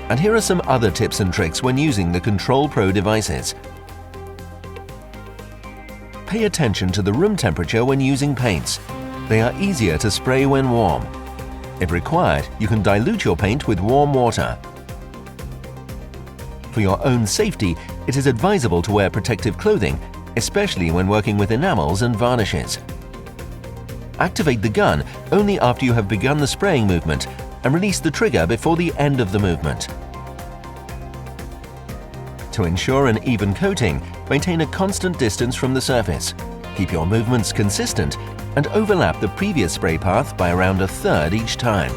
And here are some other tips and tricks when using the Control Pro devices. Pay attention to the room temperature when using paints. They are easier to spray when warm. If required, you can dilute your paint with warm water. For your own safety, it is advisable to wear protective clothing, especially when working with enamels and varnishes. Activate the gun only after you have begun the spraying movement and release the trigger before the end of the movement. To ensure an even coating, maintain a constant distance from the surface. Keep your movements consistent and overlap the previous spray path by around a third each time.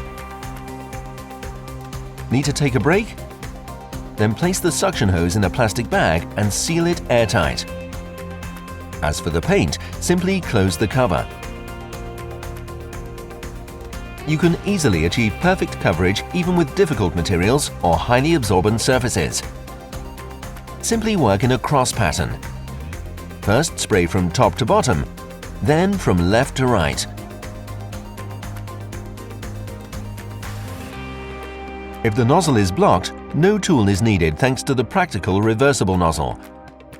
Need to take a break? Then place the suction hose in a plastic bag and seal it airtight. As for the paint, simply close the cover. You can easily achieve perfect coverage even with difficult materials or highly absorbent surfaces. Simply work in a cross pattern. First spray from top to bottom, then from left to right. If the nozzle is blocked, no tool is needed thanks to the practical reversible nozzle.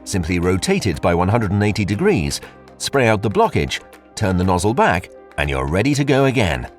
Simply rotate it by 180 degrees, spray out the blockage, turn the nozzle back, and you're ready to go again.